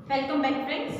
Welcome back, friends.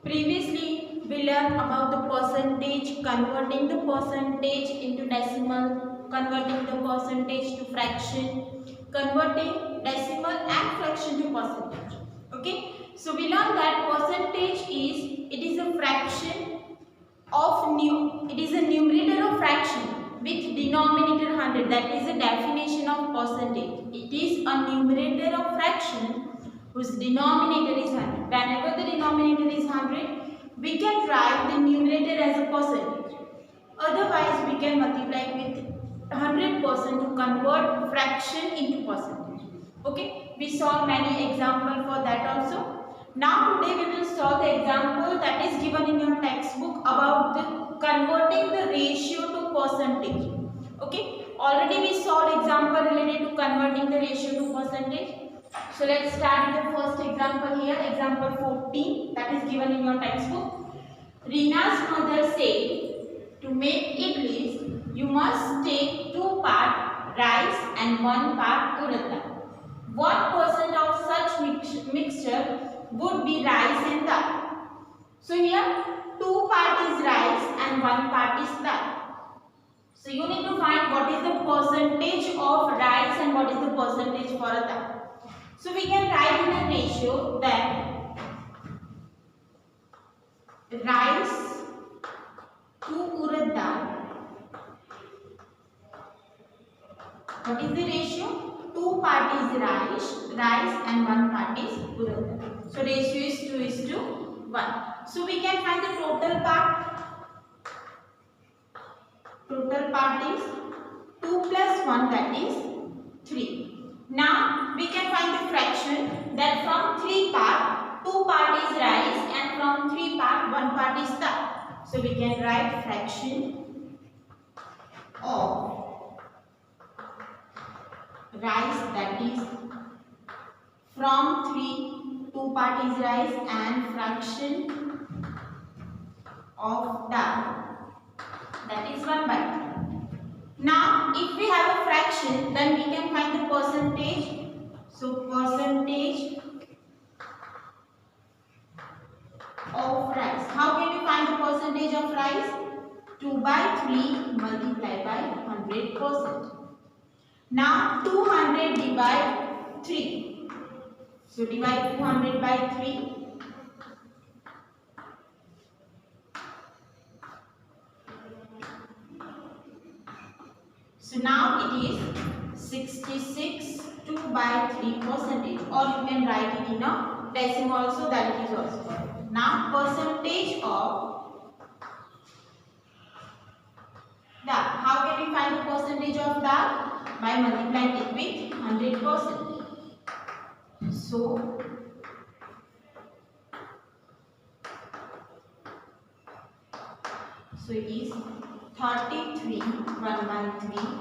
Previously, we learned about the percentage, converting the percentage into decimal, converting the percentage to fraction, converting decimal and fraction to percentage. Okay, so we learned that percentage is a fraction of it is a numerator of fraction with denominator 100. That is the definition of percentage. It is a numerator of fraction whose denominator is 100. Whenever the denominator is 100, we can write the numerator as a percentage. Otherwise, we can multiply with 100% to convert fraction into percentage. Okay, we saw many examples for that also. Now today we will solve the example that is given in your textbook about the converting the ratio to percentage. Okay, already we solved example related to converting the ratio to percentage. So let's start with the first example here, example 14 that is given in your textbook. Rina's mother said, to make idlis, you must take 2 part rice and 1 part urad dal. What percent of such mixture would be rice and dal? So here 2 part is rice and 1 part is dal. So you need to find what is the percentage of rice and what is the percentage for a dal. So we can write in a ratio that rice to urad dal. What is the ratio? 2 part is rice and 1 part is urad dal. So ratio is 2:1. So we can find the total part. Total part is 2 plus 1, that is 3. Now we can find the fraction that from 3 part, 2 part is rice and from 3 part, 1 part is dal. So we can write fraction of rice, that is from 3, 2 part is rice and fraction of dal, that is 1 by 3. Now if we have a fraction, then we can find the percentage. So percentage of rice. How can we find the percentage of rice? 2 by 3 multiplied by 100%. Now 200 divide 3. So divide 200 by 3. So now it is 66 2 by 3 percentage, or you can write it in a decimal also, that it is also. Now percentage of dal. How can we find the percentage of dal? By multiplying it with 100%. So it is 33 1 by 3%.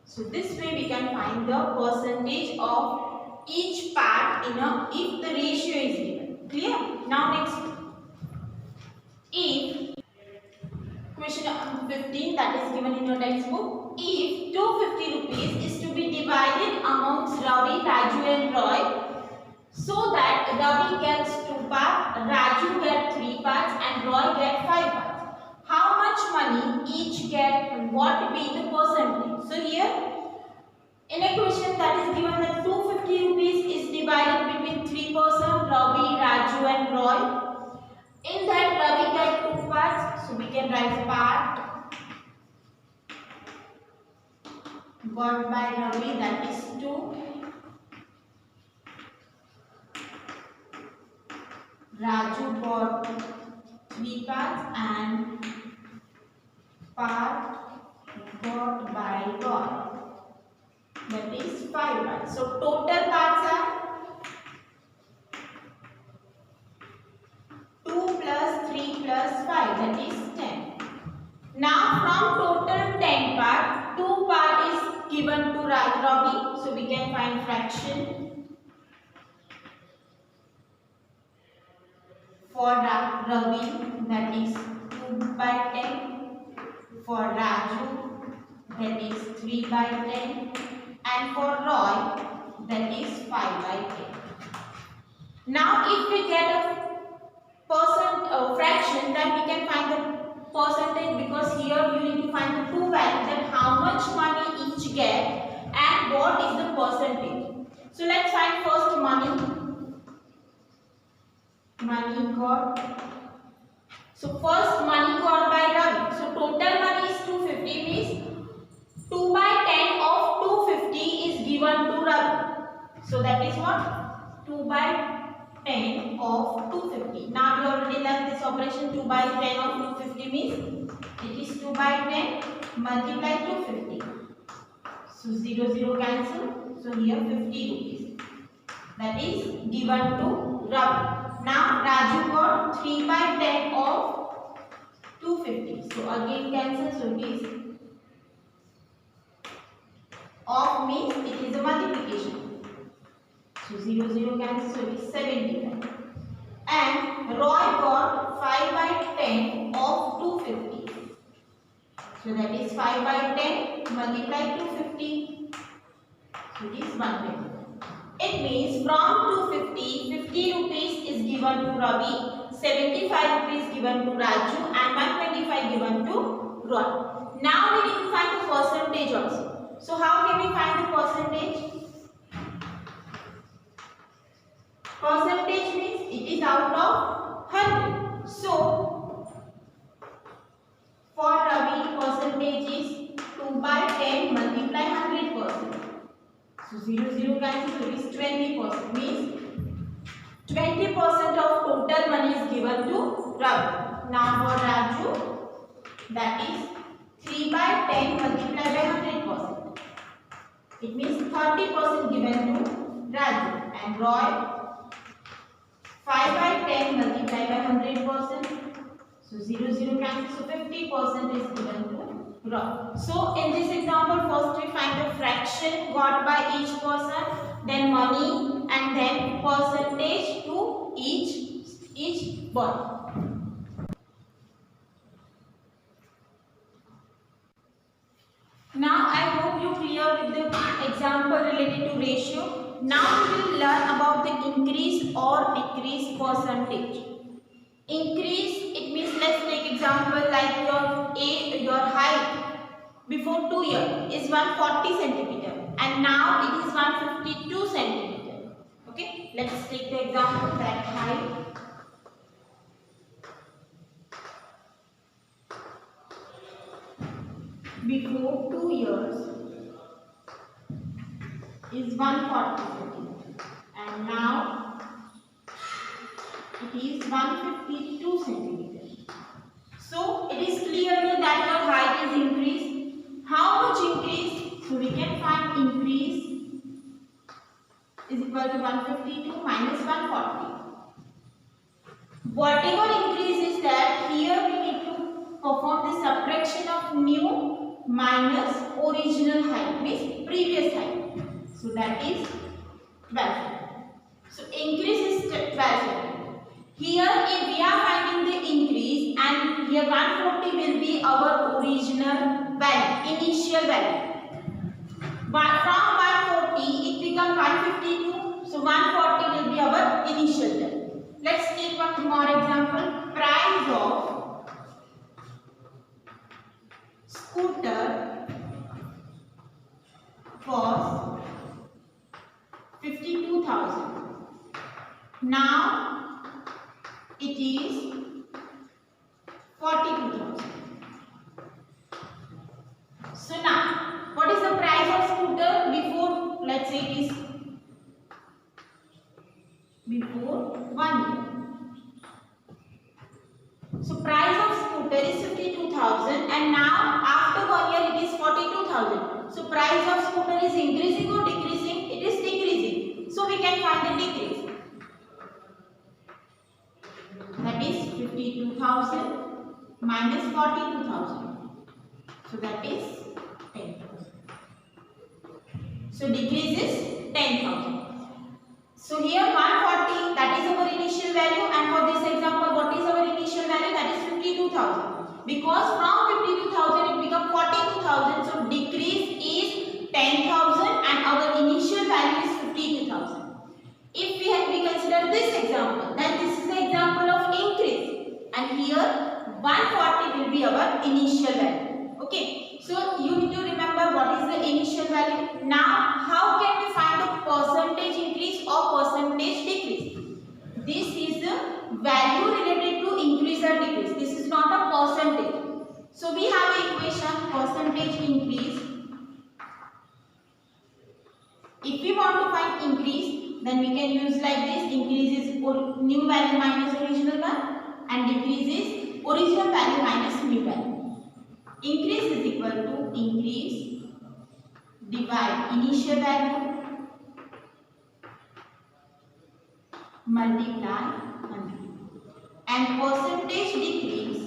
So this way we can find the percentage of each part in a if the ratio is given. Clear? Now next, if question 15 that is given in your textbook, if 250 rupees is to be divided amongst Ravi, Raju and Roy, so that Ravi gets 2 parts, Raju gets 3 parts and Roy gets 5 parts. How much money each get and what be the percentage? So here in a question that is given that 250 rupees is divided between 3 persons, Ravi, Raju and Roy. In that Ravi get 2 parts, so we can write part got by Ravi, that is 2. Raju got 3 parts and part got by Roy, that is 5 parts. So total parts are 2 plus 3 plus 5, that is 10. Now from total 10 part, 2 part is given to Ravi, so we can find fraction for Ravi, that is 2 by 10. For Raju, that is 3 by 10. And for Roy, that is 5 by 10. Now if we get a fraction, then we can find the percentage, because here you need to find the two values, that how much money each get and what is the percentage. So let's find first money got. So first money got by Ravi. So total money is 250, means 2 by 10 of 250 is given to Ravi. So that is what? 2 by 10 of 250. Now we already learned this operation. 2 by 10 of 250 means it is 2 by 10 multiply 250. So 0 0 cancel. So here 50 rupees. That is given to Ravi. Now Raju got 3 by 10 of 250. So again cancel. So it is of means it is a multiplication. So 0 0 cancel. So it is 75. And Roy got 5 by 10 of 250. So that is 5 by 10 multiply 250. So it is 120. It means from 250, 50 rupees is given to Ravi, 75 rupees given to Raju, and 125 given to Roy. Now we need to find the percentage also. So how can we find the percentage? Percentage means it is out of 100. So for Ravi, percentage is 2 by 10 multiply 100%. So 0 0 cancel. So it is 20%, means 20% of total money is given to Ravi. Now for Raju, that is 3 by 10 multiplied by 100%. It means 30% given to Raju. And Roy, 5 by 10 multiplied by 100%. So 0 0 cancel. So 50% is given to Roy. So in this example, first we find the fraction got by each person, then money, and then percentage to each one. Now I hope you clear with the example related to ratio. Now we will learn about the increase or decrease percentage. Increase, it means, let's take example like your height before 2 years is 140 centimeter and now it is 152 centimeter. Okay, let's take the example that height before 2 years is 140 centimeter and now it is 152 centimeter. So it is clearly that your height is increased. How much increase? So we can find increase is equal to 152 minus 140. Whatever increase is that, here we need to perform the subtraction of new minus original height, means previous height. So that is 12. So increase is 12. Here if we are finding the increase, and here 140 will be our original value, initial value. But from 140 it becomes 152. So 140 will be our initial value. Let's take one more example. Price of scooter was 52,000. Now it is 42,000. So now, what is the price of scooter before, let's say it is before 1 year. So price of scooter is 52,000 and now after 1 year it is 42,000. So price of scooter is increasing or decreasing? It is decreasing. So we can find the decrease. That is 52,000 minus 42,000. So that is 10,000. So decrease is 10,000. So here 140, that is our initial value, and for this example what is our initial value? That is 52,000. Because from 52,000 it becomes 42,000. So decrease is 10,000 and our initial value is 52,000. If we consider this example. Then this is the example of increase, and here 140 will be our initial value. Okay, so you need to remember what is the initial value. Now how can we find the percentage increase or percentage decrease? This is the value related to increase or decrease. This is not a percentage. So we have an equation percentage increase. If we want to find increase, then we can use like this. Increase is new value minus original one, and decrease is original value minus new value. Increase is equal to increase divide initial value multiply 100, and percentage decrease,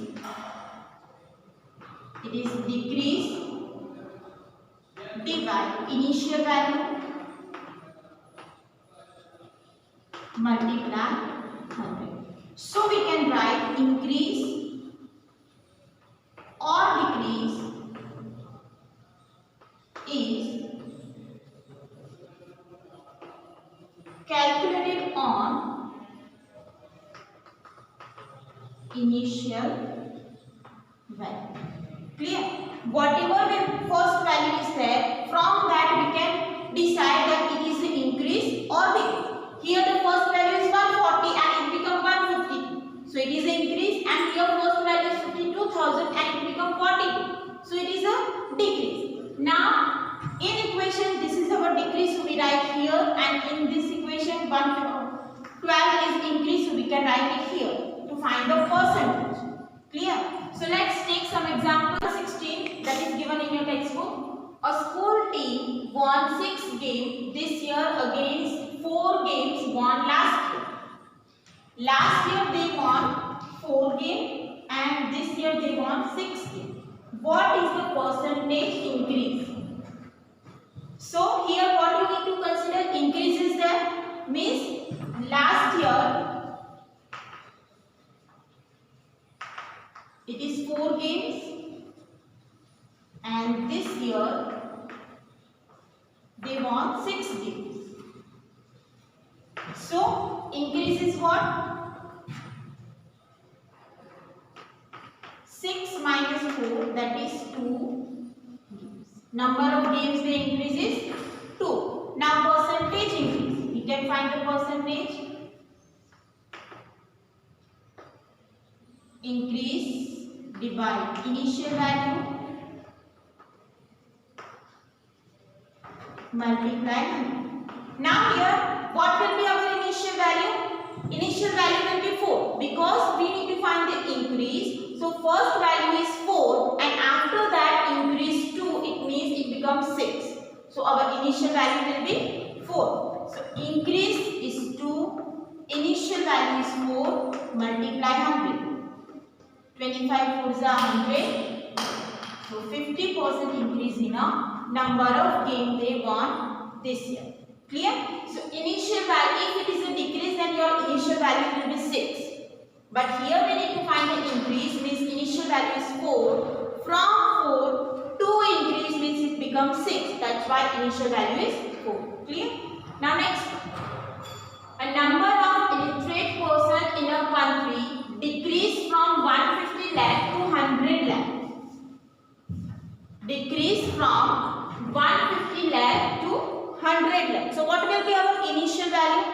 it is decrease divide initial value multiply 100. So we can write increase or decrease is calculated on initial value. Clear? Whatever the first value is there, from that we can decide that it is an increase or decrease. Here the first value is 140 and it becomes 150. So it is an increase, and here first value is 52,000 and it becomes 42. So it is a decrease. Now in equation this is our decrease, so we write here, and in this equation 12 is increase, so we can write it here to find the percentage. Clear? So let's take some example 16 that is given in your textbook. A school team won 6 games this year against 4 games won last year. Last year they won 4 games and this year they won 6 games. What is the percentage increase? So here what you need to consider, increase is there, means last year it is 4 games and this year they won 6 games. So increase is what? 6 minus 4, that is 2 games. Number of games they increase is 2. Now percentage increase. We can find the percentage. Increase divide initial value multiply 100. Now here what will be our initial value? Initial value will be 4 because we need to find the increase. So first value is 4 and after that increase 2, it means it becomes 6. So our initial value will be 4. So increase is 2, initial value is 4, multiply 100. 25 4 is 100. So 50% increase in a number of games they won this year. Clear? So initial value, if it is a decrease, then your initial value will be 6. But here we need to find the increase, means initial value is 4. From 4 to increase means it becomes 6. That's why initial value is 4. Clear? Now next, a number of illiterate person in a country decreased from 150 lakh to 100 lakh. Decrease from 150 lakh to 100 lakh. So what will be our initial value?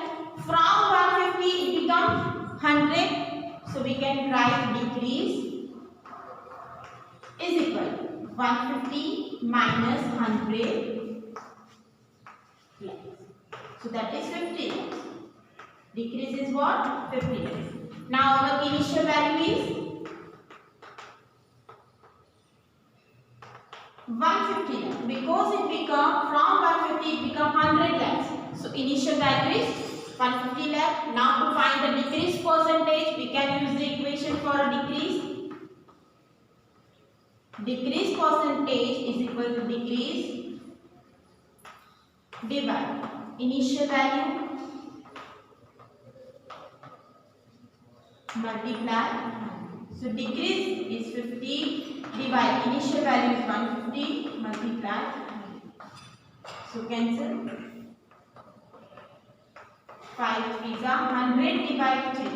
From 150 it becomes 100. So we can write decrease is equal to 150 minus 100 lakhs. So that is 50 lakhs. Decrease is what? 50 lakhs. Now our initial value is 150 lakhs because it become from 150 it become 100 lakhs. So initial value is 150 lakhs. Now to find the decrease percentage, we can use the equation for a decrease. Decrease percentage is equal to decrease divide initial value multiply. So decrease is 50 divide initial value is 150 multiply. So cancel. 5 3s are 100 divide 3.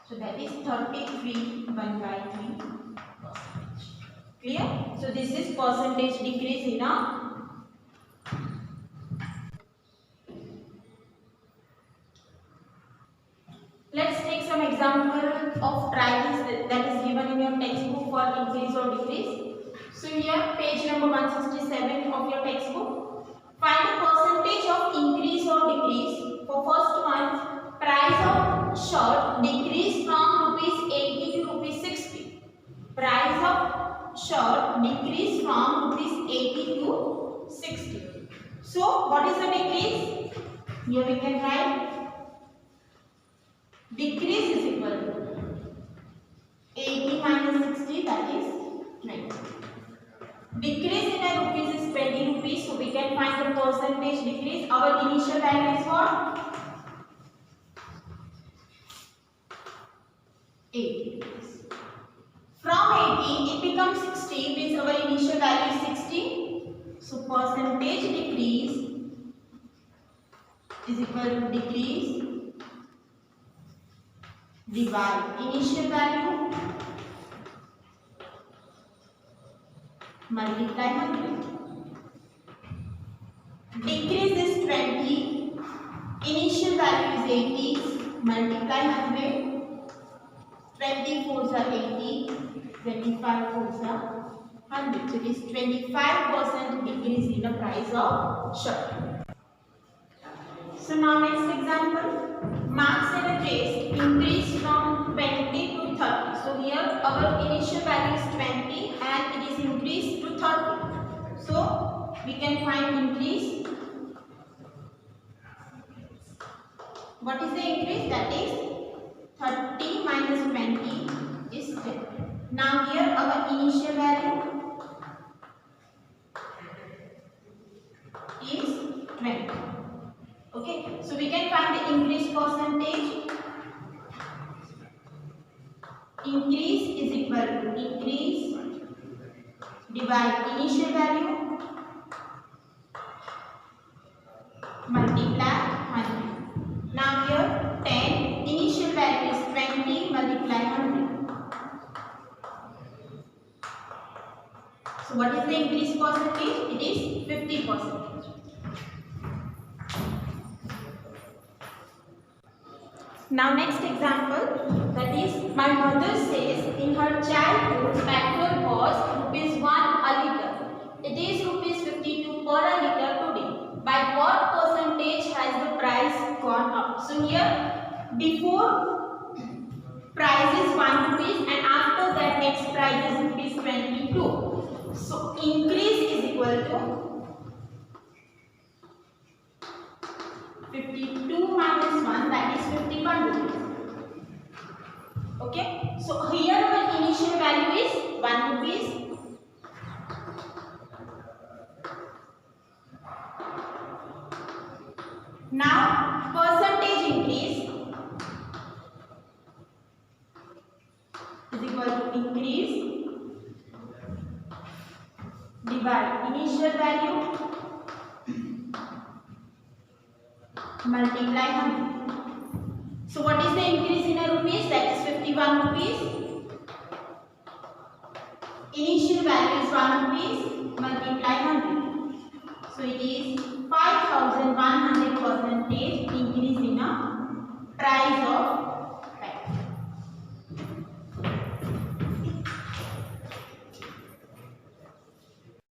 So that is 33 1 by 3 percentage. Clear? So this is percentage decrease in a. Let's take some example of trials that is given in your textbook for increase or decrease. So here page number 167 of your textbook. Find the percentage of increase or decrease. For first one, price of shirt decrease from rupees 80 to rupees 60. Price of shirt decrease from rupees 80 to 60. So what is the decrease? Here we can write decrease is equal to 80 minus 60, that is 90. Decrease in a rupees is 20 rupees, so we can find the percentage decrease. Our initial value is what? 80 rupees. From 80 it becomes 60, means our initial value is 60. So percentage decrease is equal to decrease divide initial value multiply 100. Decrease is 20, initial value is 80, multiply 100. 20 fours are 80, 25 fours are 100. So it is 25% decrease in the price of shirt. So now next example. Marks in a dress increase from 20 to 30. So here our initial value is 20 and it is increased to 30. So we can find increase. What is the increase? That is 30 minus 20 is 10. Now here our initial value is 20. Okay, so we can find the increase percentage. Increase is equal to increase divide initial value multiply 100. Now here 10, initial value is 20, multiply 100. So what is the increase percentage? It is 50%. Now next example, that is my mother says in her childhood petrol was rupees 1 a litre. It is rupees 52 per a litre today. By what percentage has the price gone up? So here before price is 1 rupees and after that next price is rupees 22. So increase is equal to 52 minus 1, that is 51 rupees. Okay, so here our initial value is 1 rupees. Now percentage increase is equal to increase divide initial value multiply 100. So what is the increase in a rupees? That is 51 rupees. Initial value is 1 rupees, multiply 100. So it is 5100% increase in a price of